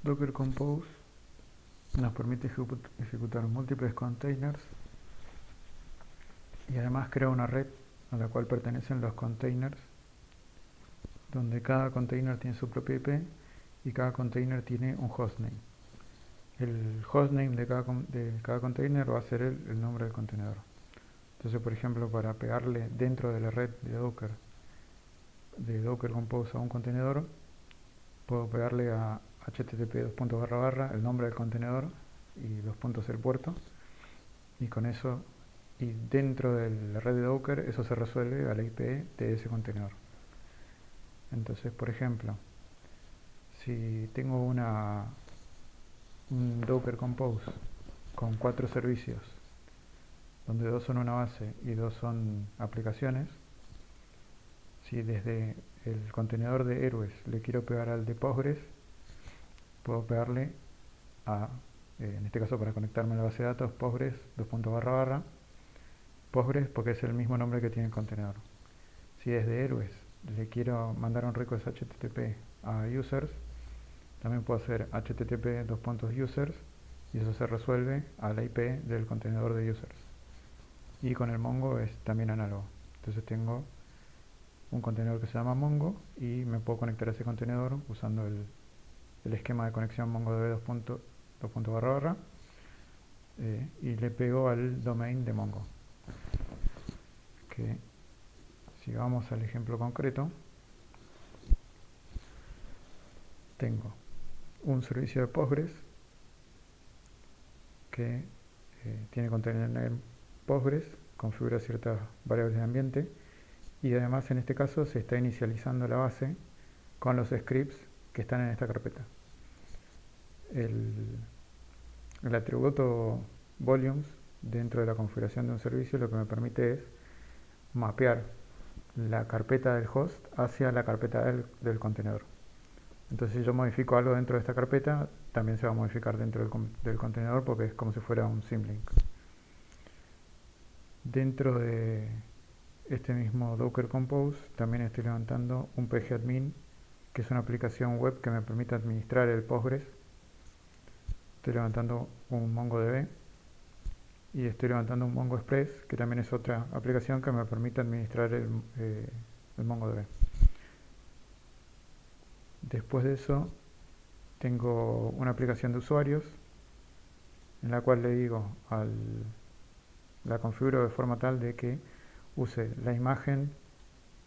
Docker Compose nos permite ejecutar múltiples containers y además crea una red a la cual pertenecen los containers, donde cada container tiene su propia IP y cada container tiene un hostname. El hostname de cada container va a ser el nombre del contenedor. Entonces, por ejemplo, para pegarle dentro de la red de Docker Compose a un contenedor, puedo pegarle a http el nombre del contenedor y dos puntos el puerto, y con eso, y dentro de la red de Docker, eso se resuelve a la IP de ese contenedor. Entonces, por ejemplo, si tengo un Docker Compose con 4 servicios, donde 2 son una base y 2 son aplicaciones, si desde el contenedor de héroes le quiero pegar al de Postgres, puedo pegarle en este caso para conectarme a la base de datos, Postgres, Postgres porque es el mismo nombre que tiene el contenedor. Si desde héroes le quiero mandar un request HTTP a users, también puedo hacer http users y eso se resuelve a la IP del contenedor de users. Y con el Mongo es también análogo. Entonces tengo un contenedor que se llama Mongo y me puedo conectar a ese contenedor usando el esquema de conexión MongoDB y le pego al domain de Mongo. Que si vamos al ejemplo concreto, tengo un servicio de Postgres que tiene container Postgres, configura ciertas variables de ambiente y además en este caso se está inicializando la base con los scripts que están en esta carpeta. El atributo volumes dentro de la configuración de un servicio lo que me permite es mapear la carpeta del host hacia la carpeta del contenedor. Entonces si yo modifico algo dentro de esta carpeta, también se va a modificar dentro del contenedor porque es como si fuera un symlink. Dentro de este mismo Docker Compose también estoy levantando un pgadmin, que es una aplicación web que me permite administrar el Postgres. Estoy levantando un MongoDB y estoy levantando un Mongo Express, que también es otra aplicación que me permite administrar el MongoDB. Después de eso tengo una aplicación de usuarios en la cual le digo la configuro de forma tal de que use la imagen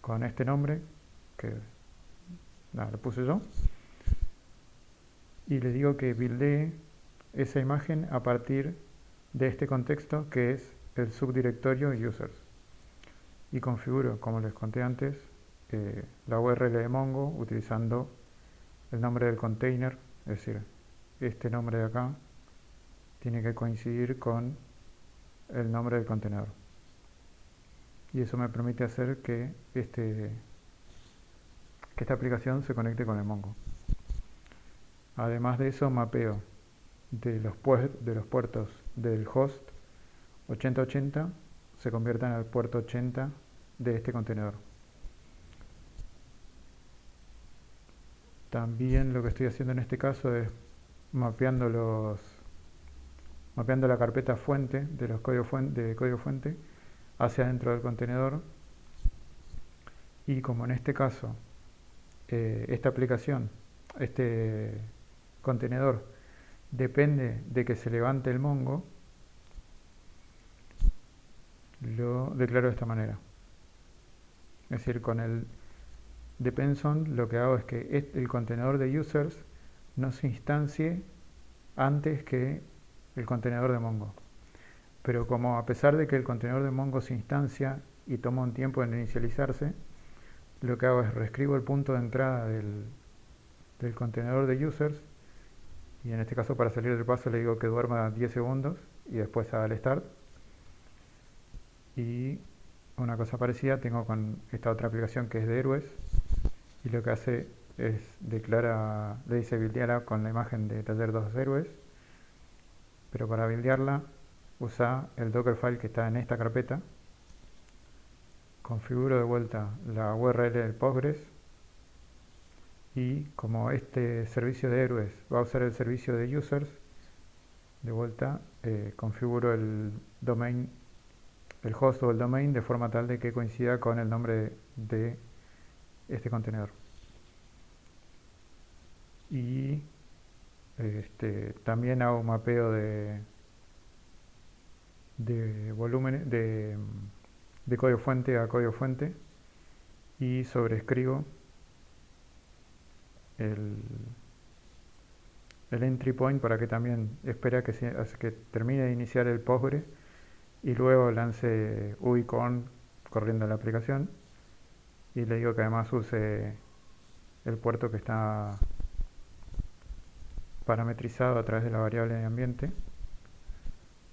con este nombre que lo puse yo y le digo que buildee esa imagen a partir de este contexto que es el subdirectorio users y configuro, como les conté antes, la URL de Mongo utilizando el nombre del container, es decir, este nombre de acá tiene que coincidir con el nombre del contenedor y eso me permite hacer que esta aplicación se conecte con el Mongo. Además de eso, mapeo de los puertos del host 8080 se conviertan al puerto 80 de este contenedor. También lo que estoy haciendo en este caso es mapeando la carpeta fuente de los código fuente hacia dentro del contenedor, y como en este caso esta aplicación, este contenedor depende de que se levante el Mongo, lo declaro de esta manera. Es decir, con el depends on lo que hago es que el contenedor de users no se instancie antes que el contenedor de Mongo. Pero como a pesar de que el contenedor de Mongo se instancia y toma un tiempo en inicializarse, lo que hago es reescribo el punto de entrada del contenedor de users, y en este caso para salir del paso le digo que duerma 10 segundos y después haga el start. Y una cosa parecida tengo con esta otra aplicación que es de héroes, y lo que hace es le dice buildearla con la imagen de taller 2 héroes, pero para buildearla usa el Dockerfile que está en esta carpeta, configuro de vuelta la URL del Postgres Y como este servicio de héroes va a usar el servicio de users, de vuelta configuro el domain, el host o el domain de forma tal de que coincida con el nombre de este contenedor. Y también hago un mapeo de volumen de código fuente a código fuente y sobreescribo el, el entry point para que también espere a que termine de iniciar el Postgre y luego lance uicorn corriendo la aplicación y le digo que además use el puerto que está parametrizado a través de la variable de ambiente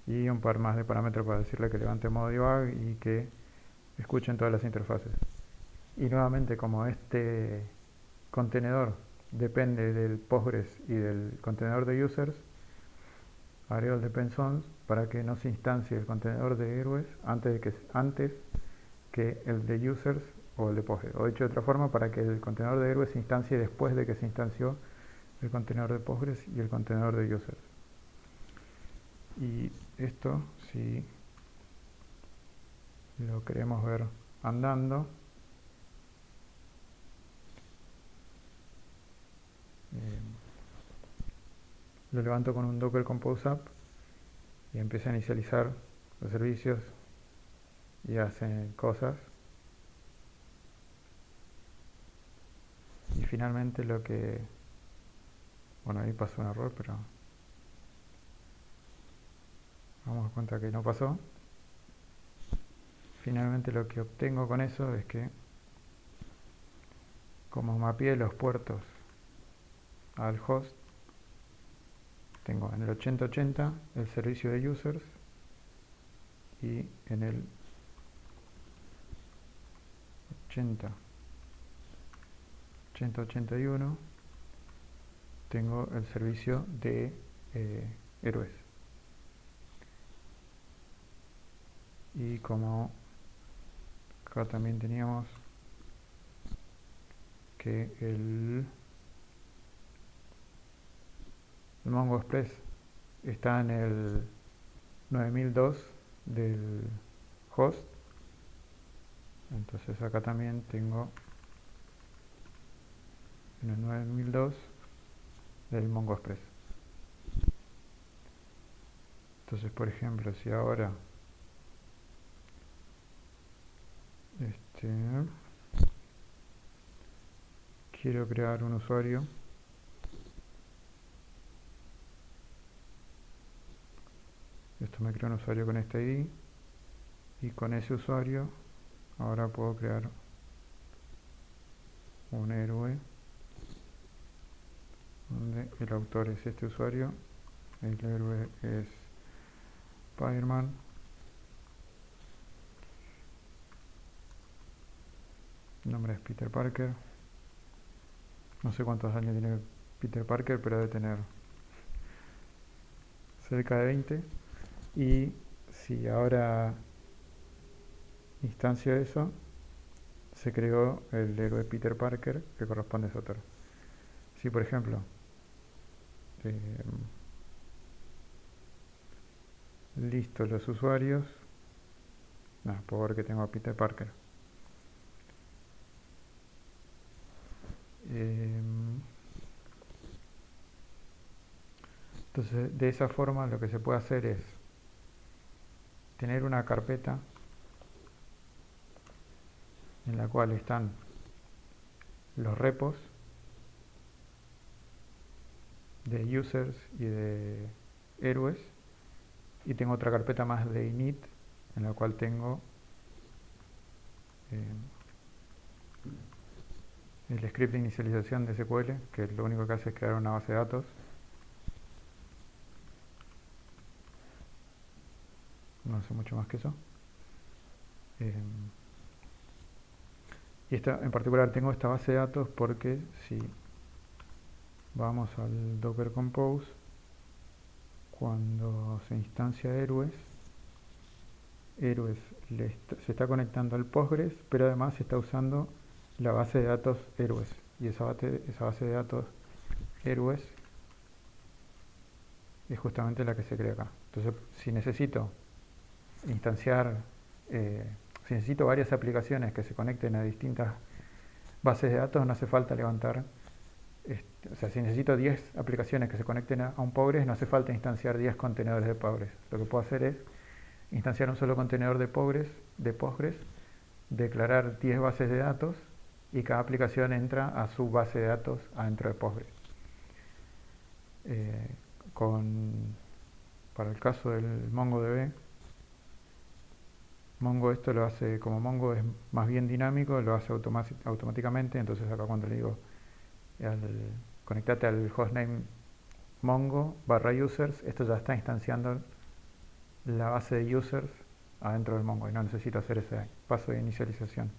y un par más de parámetros para decirle que levante modo debug y que escuchen todas las interfaces. Y nuevamente, como este contenedor depende del Postgres y del contenedor de users, agrego el depends on para que no se instancie el contenedor de héroes antes que el de users o el de Postgres. O dicho de otra forma, para que el contenedor de héroes se instancie después de que se instanció el contenedor de Postgres y el contenedor de users. Y esto, si lo queremos ver andando, lo levanto con un Docker Compose App y empieza a inicializar los servicios y hace cosas. Y finalmente bueno, ahí pasó un error, pero vamos a cuenta que no pasó. Finalmente lo que obtengo con eso es que, como mapeé los puertos al host, tengo en el 8080 el servicio de users y en el 8081 tengo el servicio de héroes. Y como acá también teníamos que el Mongo Express está en el 9002 del host, entonces acá también tengo en el 9002 del Mongo Express. Entonces, por ejemplo, si ahora quiero crear un usuario, esto me crea un usuario con este ID y con ese usuario ahora puedo crear un héroe donde el autor es este usuario, el héroe es Spider-Man, el nombre es Peter Parker, no sé cuántos años tiene Peter Parker, pero debe tener cerca de 20. Y si ahora instancio eso, se creó el héroe Peter Parker que corresponde a ese autor. Si por ejemplo listo los usuarios, puedo ver que tengo a Peter Parker. Entonces, de esa forma lo que se puede hacer es tener una carpeta en la cual están los repos de users y de héroes, y tengo otra carpeta más de init en la cual tengo el script de inicialización de SQL, que lo único que hace es crear una base de datos. No hace mucho más que eso. Y esta, en particular tengo esta base de datos porque si vamos al Docker Compose, cuando se instancia héroes se está conectando al Postgres, pero además está usando la base de datos héroes. y esa base de datos héroes es justamente la que se crea acá. Entonces, si necesito instanciar, si necesito varias aplicaciones que se conecten a distintas bases de datos, no hace falta levantar, o sea, si necesito 10 aplicaciones que se conecten a un Postgres, no hace falta instanciar 10 contenedores de Postgres. Lo que puedo hacer es instanciar un solo contenedor de Postgres, declarar 10 bases de datos y cada aplicación entra a su base de datos adentro de Postgres. Eh, para el caso del MongoDB, Mongo esto lo hace, como Mongo es más bien dinámico, lo hace automáticamente. Entonces acá cuando le digo conectate al hostname mongo /users, esto ya está instanciando la base de users adentro del Mongo y no necesito hacer ese paso de inicialización.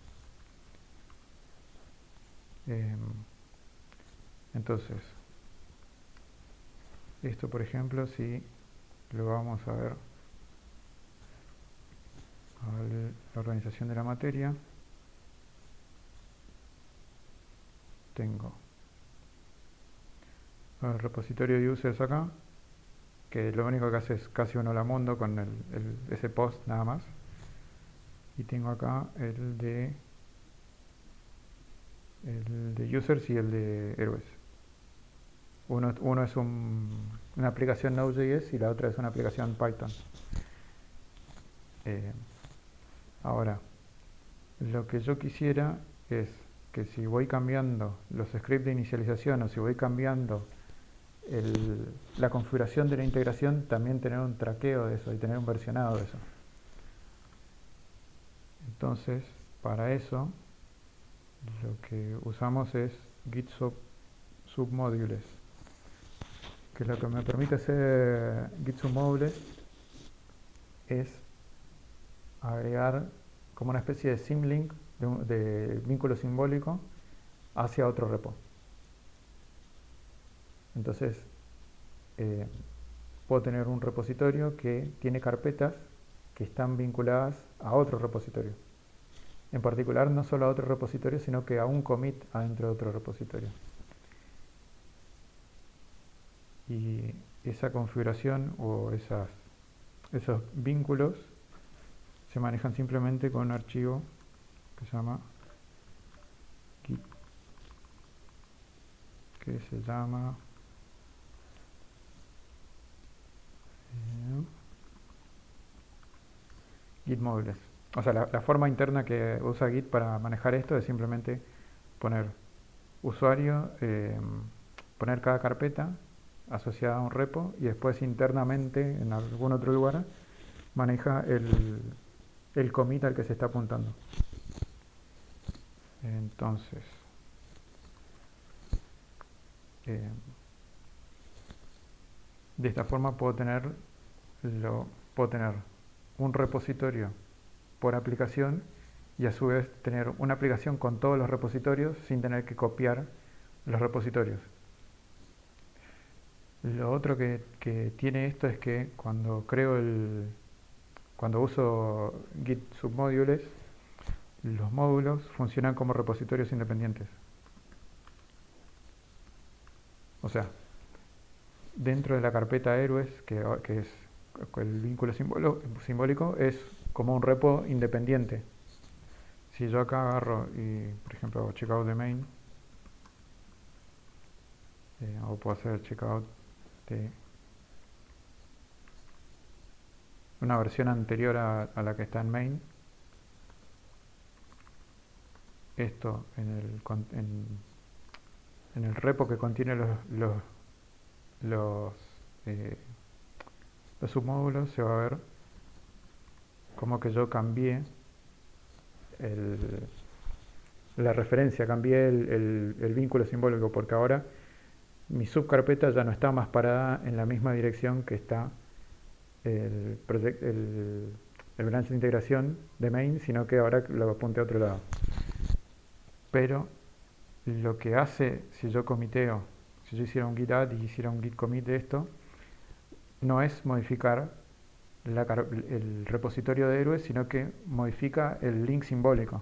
Entonces, esto por ejemplo, si lo vamos a ver a la organización de la materia, tengo el repositorio de users acá, que lo único que hace es casi un hola mundo con ese post nada más. Y tengo acá el de users y el de héroes. Uno es una aplicación Node.js y la otra es una aplicación Python. Ahora, lo que yo quisiera es que si voy cambiando los scripts de inicialización o si voy cambiando la configuración de la integración, también tener un traqueo de eso y tener un versionado de eso. Entonces, para eso, lo que usamos es git submodules, que lo que me permite hacer git submodules es agregar como una especie de symlink, de vínculo simbólico hacia otro repo. Entonces, puedo tener un repositorio que tiene carpetas que están vinculadas a otro repositorio. En particular, no solo a otro repositorio, sino que a un commit adentro de otro repositorio. Y esa configuración o esos vínculos se manejan simplemente con un archivo que se llama git, que se llama git modules. O sea, la forma interna que usa Git para manejar esto es simplemente poner usuario, poner cada carpeta asociada a un repo y después internamente en algún otro lugar maneja el commit al que se está apuntando. Entonces, de esta forma puedo tener un repositorio por aplicación y a su vez tener una aplicación con todos los repositorios sin tener que copiar los repositorios. Lo otro que tiene esto es que cuando uso git submodules, los módulos funcionan como repositorios independientes. O sea, dentro de la carpeta héroes, que es el vínculo simbólico, es como un repo independiente. Si yo acá agarro y, por ejemplo, hago checkout de main, o puedo hacer checkout de una versión anterior a la que está en main, esto en el repo que contiene los submódulos se va a ver como que yo cambié la referencia, cambié el vínculo simbólico, porque ahora mi subcarpeta ya no está más parada en la misma dirección que está el branch de integración de main, sino que ahora lo apunté a otro lado. Pero lo que hace si yo hiciera un git add y hiciera un git commit de esto, no es modificar el repositorio de héroes, sino que modifica el link simbólico.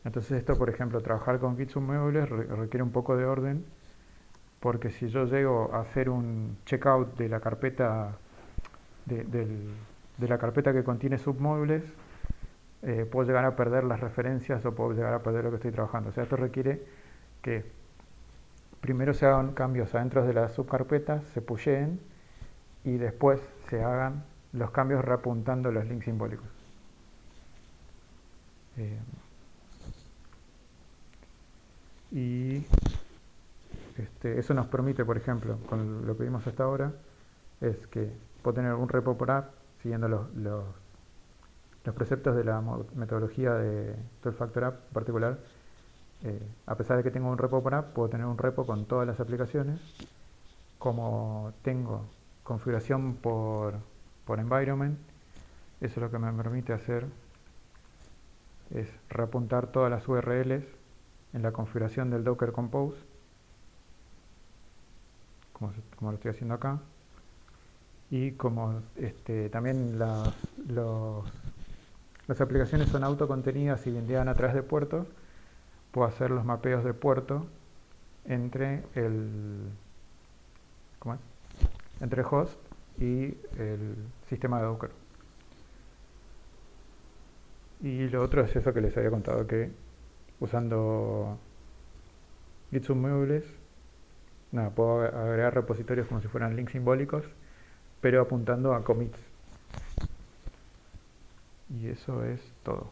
Entonces esto, por ejemplo, trabajar con Git submuebles requiere un poco de orden, porque si yo llego a hacer un checkout de la carpeta de la carpeta que contiene submuebles, puedo llegar a perder las referencias o puedo llegar a perder lo que estoy trabajando. O sea, esto requiere que primero se hagan cambios adentro de las subcarpetas, se pusheen y después se hagan los cambios reapuntando los links simbólicos. Y eso nos permite, por ejemplo, con lo que vimos hasta ahora, es que puedo tener un repo por app siguiendo los preceptos de la metodología de 12 Factor App en particular. A pesar de que tengo un repo por app, puedo tener un repo con todas las aplicaciones. Como tengo configuración por environment, eso lo que me permite hacer es reapuntar todas las URLs en la configuración del Docker Compose, como lo estoy haciendo acá. Y como también las aplicaciones son autocontenidas y vendían a través de puertos, puedo hacer los mapeos de puerto entre entre host y el sistema de Docker. Y lo otro es eso que les había contado, que usando Git submuebles, puedo agregar repositorios como si fueran links simbólicos, pero apuntando a commits. Y eso es todo.